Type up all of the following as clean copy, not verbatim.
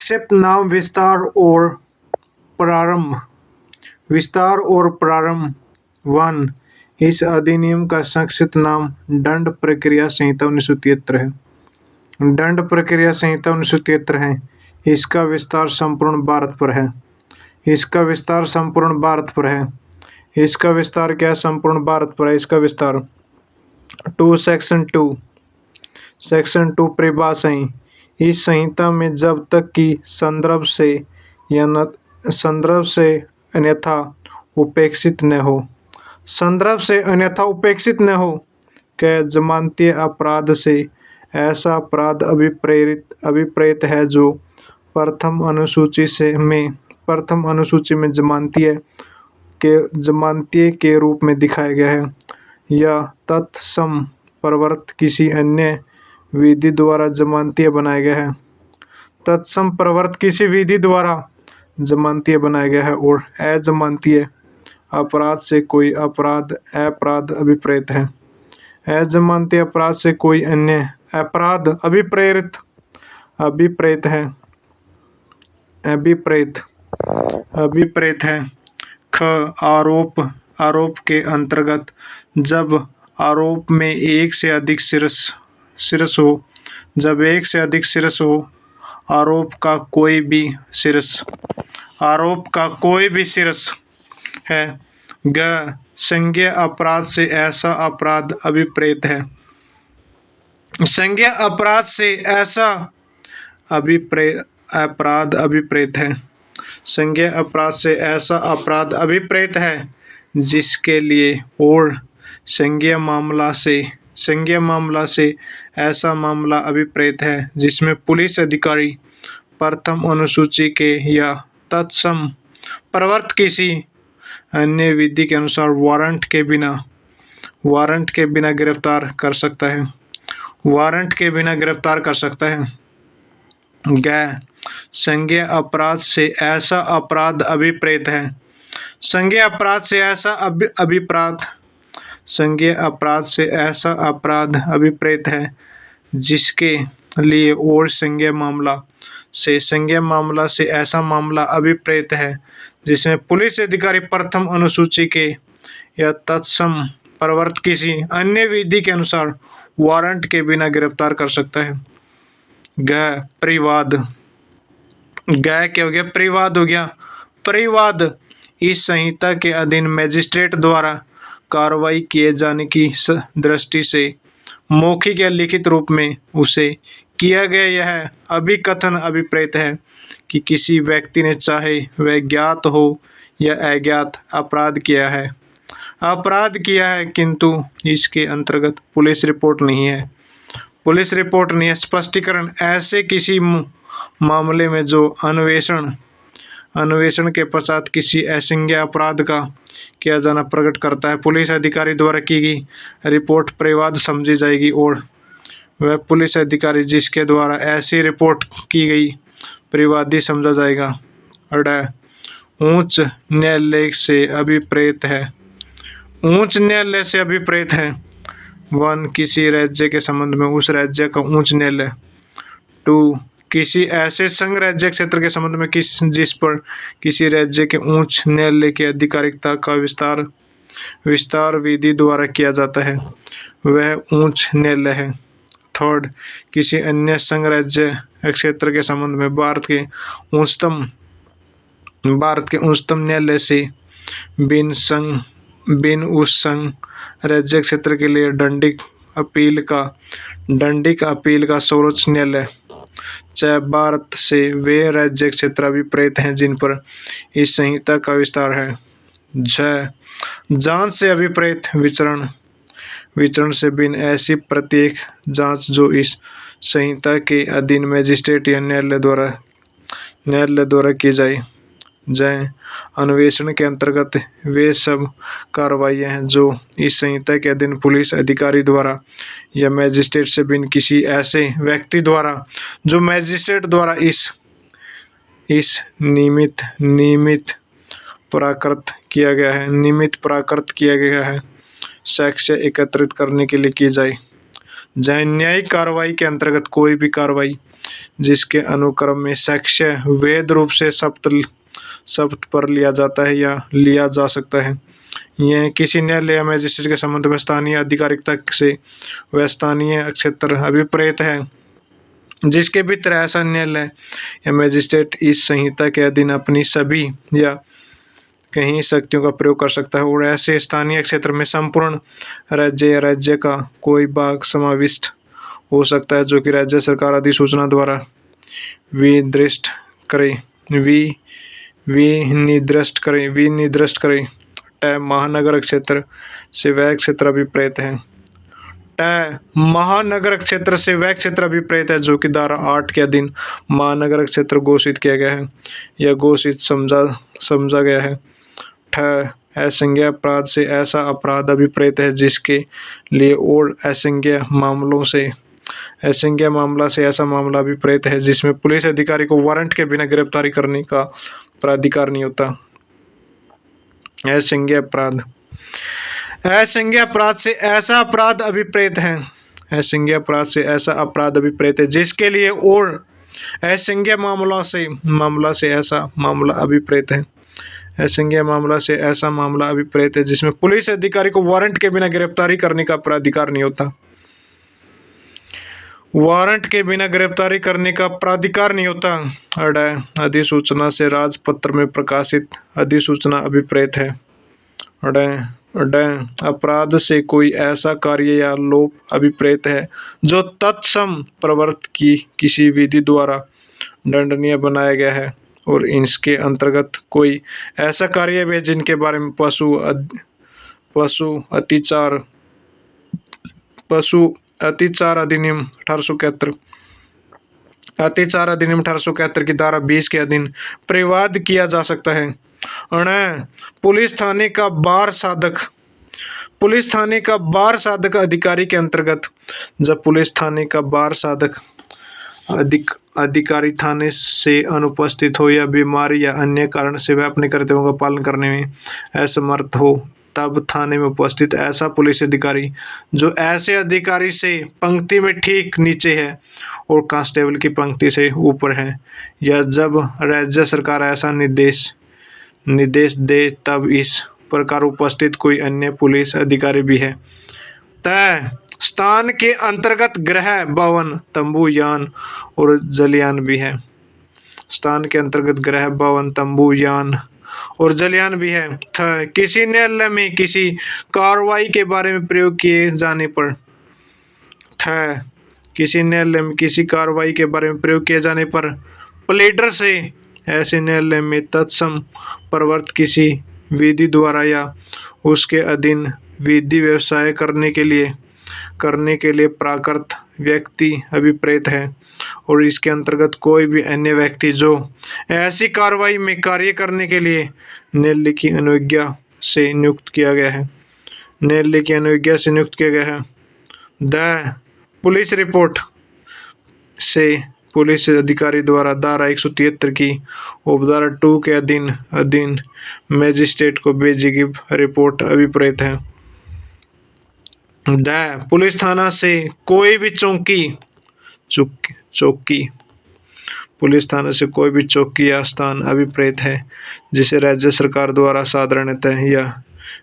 संक्षिप्त नाम प्रारंभ विस्तार और प्रारंभ 1। इस अधिनियम का संक्षिप्त नाम दंड प्रक्रिया संहिता 1973 है। दंड प्रक्रिया संहिता 1973 है। इसका विस्तार संपूर्ण भारत पर है। इसका विस्तार संपूर्ण भारत पर है। इसका विस्तार क्या संपूर्ण भारत पर है? इसका विस्तार 2 सेक्शन 2 परिभाषाएं। इस संहिता में जब तक कि संदर्भ से अन्यथा उपेक्षित न हो के जमानतीय अपराध से ऐसा अपराध अभिप्रेत है जो प्रथम अनुसूची में जमानतीय के रूप में दिखाया गया है या तत्सम प्रवर्त किसी अन्य विधि द्वारा जमानतीय बनाया गया है। तत्सम प्रवर्त किसी विधि द्वारा जमानतीय बनाया गया है और अजमानतीय अपराध से कोई अपराध अभिप्रेत है। अजमानतीय अपराध से कोई अन्य अपराध अभिप्रेत है। ख आरोप के अंतर्गत जब आरोप में एक से अधिक शीर्ष हो, आरोप का कोई भी शीर्ष है। ग संज्ञेय अपराध से ऐसा अपराध अभिप्रेत है। संज्ञेय अपराध से ऐसा अपराध अभिप्रेत है। संज्ञेय अपराध से ऐसा अपराध अभिप्रेत है जिसके लिए और संज्ञेय मामला से ऐसा मामला अभिप्रेत है जिसमें पुलिस अधिकारी प्रथम अनुसूची के या तत्सम प्रवर्त किसी अन्य विधि के अनुसार वारंट के बिना गिरफ्तार कर सकता है। ग संज्ञेय अपराध से ऐसा अपराध अभिप्रेत है। संज्ञेय अपराध से ऐसा अपराध अभिप्रेत है जिसके लिए और संज्ञेय मामला से ऐसा मामला अभिप्रेत है जिसमें पुलिस अधिकारी प्रथम अनुसूची के या तत्सम प्रवर्त किसी अन्य विधि के अनुसार वारंट के बिना गिरफ्तार कर सकता है। ग परिवाद। क्या हो गया? परिवाद हो गया। परिवाद इस संहिता के अधीन मजिस्ट्रेट द्वारा कार्रवाई किए जाने की दृष्टि से मौखिक या लिखित रूप में उसे किया गया यह अभिकथन अभिप्रेत है कि किसी व्यक्ति ने चाहे वह ज्ञात हो या अज्ञात अपराध किया है किंतु इसके अंतर्गत पुलिस रिपोर्ट नहीं है। स्पष्टीकरण ऐसे किसी मामले में जो अन्वेषण के पश्चात किसी असंज्ञेय अपराध का किया जाना प्रकट करता है, पुलिस अधिकारी द्वारा की गई रिपोर्ट परिवाद समझी जाएगी और वह पुलिस अधिकारी जिसके द्वारा ऐसी रिपोर्ट की गई परिवादी समझा जाएगा। उच्च न्यायालय से अभिप्रेत है। 1 किसी राज्य के संबंध में उस राज्य का उच्च न्यायालय। 2 किसी ऐसे संघ राज्य क्षेत्र के संबंध में जिस पर किसी राज्य के उच्च न्यायालय की आधिकारिकता का विस्तार विधि द्वारा किया जाता है, वह उच्च न्यायालय है। 3 किसी अन्य संघ राज्य क्षेत्र के संबंध में भारत के उच्चतम न्यायालय से बिन उस संघ राज्य क्षेत्र के लिए दंडिक अपील का सर्वोच्च न्यायालय, चाहे भारत से वे राज्य क्षेत्र अभिप्रेत हैं जिन पर इस संहिता का विस्तार है। जांच से अभिप्रेत विचरण से बिन ऐसी प्रत्येक जांच जो इस संहिता के अधीन मजिस्ट्रेट या न्यायालय द्वारा की जाए। अन्वेषण के अंतर्गत वे सब कार्रवाइयाँ हैं जो इस संहिता के अधीन पुलिस अधिकारी द्वारा या मजिस्ट्रेट से बिन किसी ऐसे व्यक्ति द्वारा जो मजिस्ट्रेट द्वारा इस निमित्त प्राकृत किया गया है साक्ष्य एकत्रित करने के लिए की जाए। जहाँ न्यायिक कार्रवाई के अंतर्गत कोई भी कार्रवाई जिसके अनुक्रम में साक्ष्य वैध रूप से शब्द पर लिया जाता है या लिया जा सकता है, यह किसी न्यायालय या मजिस्ट्रेट के संबंध में स्थानीय आधिकारिकता से वह स्थानीय क्षेत्र अभिप्रेत है जिसके भीतर ऐसा न्यायालय या मजिस्ट्रेट इस संहिता के अधीन अपनी सभी या कहीं शक्तियों का प्रयोग कर सकता है और ऐसे स्थानीय क्षेत्र में संपूर्ण राज्य या राज्य का कोई भाग समाविष्ट हो सकता है जो कि राज्य सरकार अधिसूचना द्वारा विनिर्दिष्ट करे विनिर्दिष्ट करे। महानगर क्षेत्र से वह क्षेत्र अभिप्रेत है। महानगर क्षेत्र से वह क्षेत्र अभिप्रेत है जो कि धारा 8 के अधीन महानगर क्षेत्र घोषित किया गया है या घोषित समझा गया है। असंज्ञेय अपराध से ऐसा अपराध अभिप्रेत है जिसके लिए और असंज्ञेय मामला से ऐसा मामला अभिप्रेत है जिसमें पुलिस अधिकारी को वारंट के बिना गिरफ्तारी करने का प्राधिकार नहीं होता। असंज्ञेय अपराध से ऐसा अपराध अभिप्रेत है। असंज्ञेय अपराध से ऐसा अपराध अभिप्रेत है जिसके लिए और असंज्ञेय मामला से ऐसा मामला अभिप्रेत है। असंज्ञेय मामला से ऐसा मामला अभिप्रेत है जिसमें पुलिस अधिकारी को वारंट के बिना गिरफ्तारी करने का प्राधिकार नहीं होता। वारंट के बिना गिरफ्तारी करने का प्राधिकार नहीं होता। अधिसूचना से राजपत्र में प्रकाशित अधिसूचना अभिप्रेत है। अपराध से कोई ऐसा कार्य या लोप अभिप्रेत है जो तत्सम प्रवर्त की किसी विधि द्वारा दंडनीय बनाया गया है और इसके अंतर्गत कोई ऐसा कार्य भी है जिनके बारे में पशु अत्याचार अधिनियम 1871 की धारा 20 के अधीन प्रतिवाद किया जा सकता है। पुलिस थाने का बार साधक अधिकारी के अंतर्गत जब पुलिस थाने का बार साधक अधिकारी थाने से अनुपस्थित हो या बीमारी या अन्य कारण से वह अपने कर्तव्यों का पालन करने में असमर्थ हो तब थाने में उपस्थित ऐसा पुलिस अधिकारी जो ऐसे अधिकारी से पंक्ति में ठीक नीचे है और कांस्टेबल की पंक्ति से ऊपर है या जब राज्य सरकार ऐसा निर्देश दे तब इस प्रकार उपस्थित कोई अन्य पुलिस अधिकारी भी है। तय स्थान के अंतर्गत गृह भवन तंबू यान और जलयान भी है। स्थान के अंतर्गत गृह भवन तंबू यान और जलयान भी है। किसी न्यायालय में किसी कार्रवाई के बारे में प्रयोग किए जाने पर किसी न्यायालय में किसी कार्रवाई के बारे में प्रयोग किए जाने पर प्लेडर से ऐसे न्यायालय में तत्सम प्रवर्त किसी विधि द्वारा या उसके अधीन विधि व्यवसाय करने के लिए प्राकृत व्यक्ति अभिप्रेत है और इसके अंतर्गत कोई भी अन्य व्यक्ति जो ऐसी कार्रवाई में कार्य करने के लिए न्यायालय की अनुज्ञा से नियुक्त किया गया है। द पुलिस रिपोर्ट से पुलिस अधिकारी द्वारा धारा 173 की उपधारा 2 के अधीन मजिस्ट्रेट को भेजी गई रिपोर्ट अभिप्रेत है। पुलिस थाना से कोई भी पुलिस थाना से कोई भी चौकी या स्थान अभिप्रेत है जिसे राज्य सरकार द्वारा साधारणतः या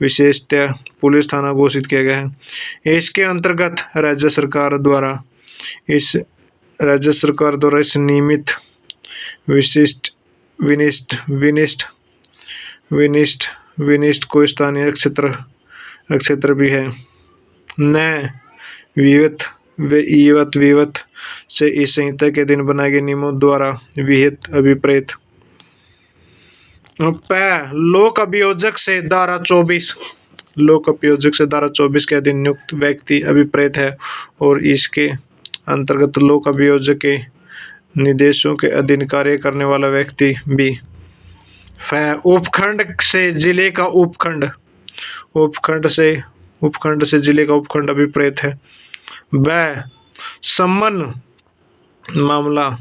विशेषतः पुलिस थाना घोषित किया गया है। इसके अंतर्गत राज्य सरकार द्वारा इस नियमित विनिष्ट कोई स्थानीय क्षेत्र भी है। न विवत से इस संहिता के दिन बनाए गए नियमों द्वारा विहित अभिप्रेत। लोक अभियोजक से धारा 24 के अधीन नियुक्त व्यक्ति अभिप्रेत है और इसके अंतर्गत लोक अभियोजक के निर्देशों के अधीन कार्य करने वाला व्यक्ति भी। उपखंड से जिले का उपखंड से जिले का उपखंड अभिप्रेत है। समन मामला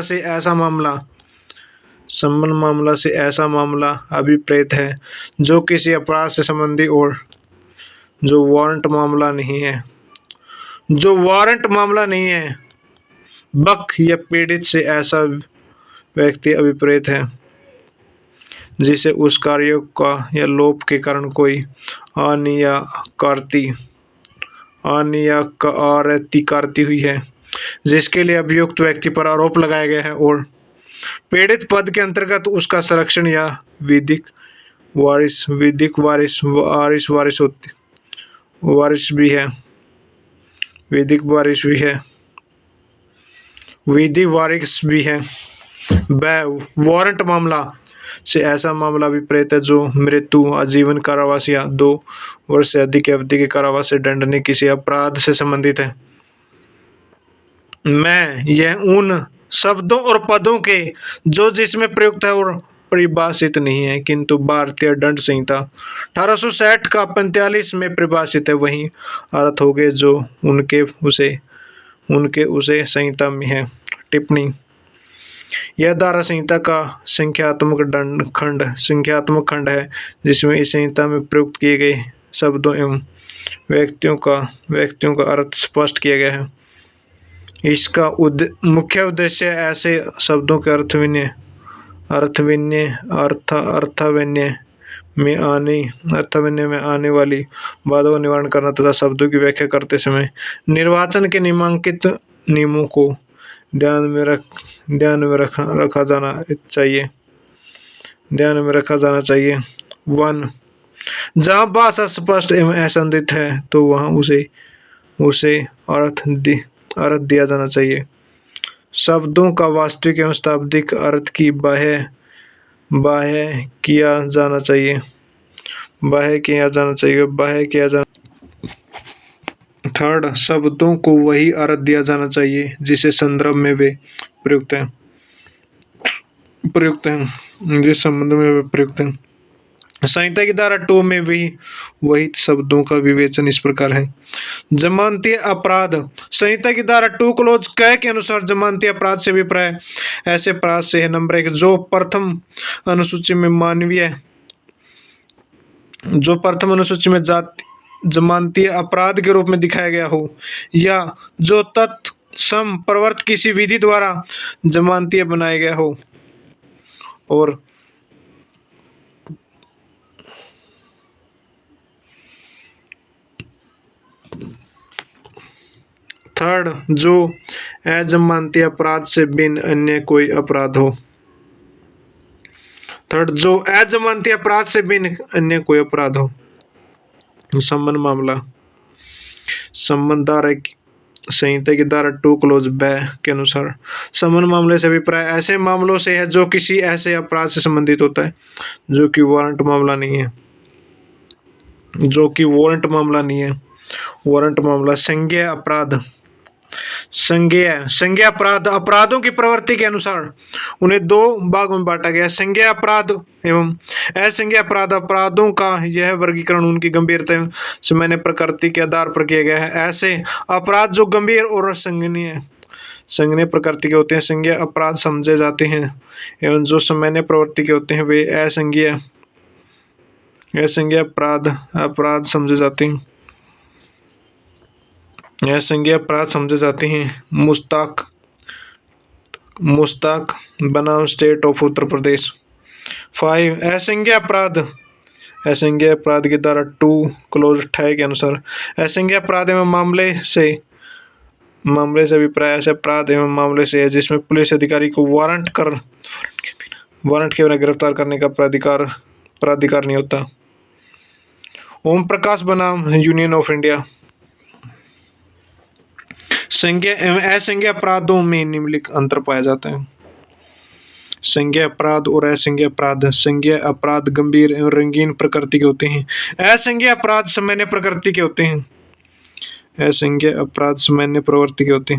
से ऐसा मामला अभिप्रेत है जो किसी अपराध से संबंधी और जो वारंट मामला नहीं है, जो वारंट मामला नहीं है, बक या पीड़ित से ऐसा व्यक्ति अभिप्रेत है जिसे उस कार्य का या लोप के कारण कोई अनियतिकारती हुई है जिसके लिए अभियुक्त व्यक्ति पर आरोप लगाया गया है, और पीड़ित पद के अंतर्गत उसका संरक्षण या विधिक वारिस भी है, विधिक वारिस भी है, विधि वारिस भी है। वारंट मामला से ऐसा मामला अभिप्रेत है जो मृत्यु, आजीवन कारावास या 2 वर्ष से अधिक अवधि के कारावास से दंडनीय किसी अपराध से संबंधित है। मैं यह उन शब्दों और पदों के जो जिसमें प्रयुक्त है और परिभाषित नहीं है, किंतु भारतीय दंड संहिता 1860 का 45 में परिभाषित है, वही अर्थ हो गए जो उनके उसे संहिता में है। टिप्पणी: यह धारा संहिता का संख्यात्मक खंड है जिसमें इस संहिता में प्रयुक्त किए गए शब्दों एवं व्यक्तियों का अर्थ स्पष्ट किया गया है। इसका मुख्य उद्देश्य ऐसे शब्दों के अर्थवन्य में आने वाली बाधाओं का निवारण करना तथा शब्दों की व्याख्या करते समय निर्वाचन के निम्नलिखित नियमों को ध्यान में रखा जाना चाहिए। 1. जहाँ भाषा स्पष्ट एवं असंदिग्ध है तो वहाँ उसे अर्थ दिया जाना चाहिए। शब्दों का वास्तविक एवं शाब्दिक अर्थ की बाह्य किया जाना चाहिए। 3. शब्दों को वही अर्थ दिया जाना चाहिए जिसे संदर्भ में वे प्रयुक्त हैं, जिस संबंध में वे प्रयुक्त हैं। संहिता की धारा 2 में वही शब्दों का विवेचन इस प्रकार है। जमानती अपराध संहिता की धारा 2 क्लोज क के अनुसार जमानती अपराध से अभिप्राय ऐसे अपराध से है। नंबर 1, जो प्रथम अनुसूची में जमानती अपराध के रूप में दिखाया गया हो, या जो तत्सम प्रवर्त किसी विधि द्वारा जमानती बनाया गया हो, और 3, जो अजमानती अपराध से भिन्न अन्य कोई अपराध हो। संबंध मामला धारा संहिता की धारा 2 क्लोज ब के अनुसार संबंध मामले से अभिप्राय ऐसे मामलों से है जो किसी ऐसे अपराध से संबंधित होता है जो कि वारंट मामला नहीं है। वारंट मामला संज्ञेय अपराध अपराधों की प्रवृत्ति के अनुसार उन्हें 2 भागों में बांटा गया। संज्ञेय अपराध एवं असंज्ञेय अपराध। अपराधों का यह वर्गीकरण उनकी गंभीरता एवं सामान्य प्रकृति के आधार पर किया गया है। ऐसे अपराध जो गंभीर और संज्ञेय प्रकृति के होते हैं संज्ञेय अपराध समझे जाते हैं, एवं जो सामान्य प्रवृत्ति के होते हैं वे असंज्ञेय अपराध समझे जाते हैं। मुश्ताक बनाम स्टेट ऑफ उत्तर प्रदेश। 5. असंज्ञेय अपराध की धारा 2 क्लोज 6 के अनुसार असंज्ञेय अपराध एवं मामले से अभिप्राय ऐसे अपराध एवं मामले से है जिसमें पुलिस अधिकारी को वारंट के बिना गिरफ्तार करने का प्राधिकार नहीं होता। ओम प्रकाश बनाम यूनियन ऑफ इंडिया। संज्ञेय एवं असंज्ञेय अपराधों में निम्नलिखित अंतर पाया जाता है। संज्ञेय अपराध और असंज्ञेय अपराध। संज्ञेय अपराध गंभीर एवं रंगीन प्रकृति के होते हैं। असंज्ञेय अपराध सामान्य प्रकृति के होते हैं। असंज्ञेय अपराध सामान्य प्रकृति के होते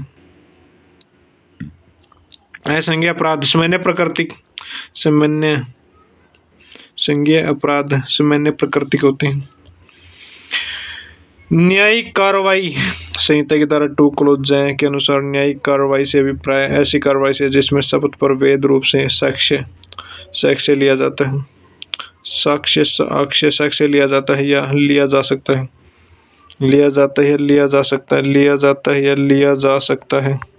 हैं। न्यायिक कार्रवाई संहिता की धारा 2 क्लोज ज के अनुसार न्यायिक कार्रवाई से अभिप्राय ऐसी कार्रवाई से जिसमें शब्द पर वैध रूप से साक्ष्य लिया जाता है या लिया जा सकता है। लिया जाता है या लिया जा सकता है, लिया जाता है या लिया जा सकता है।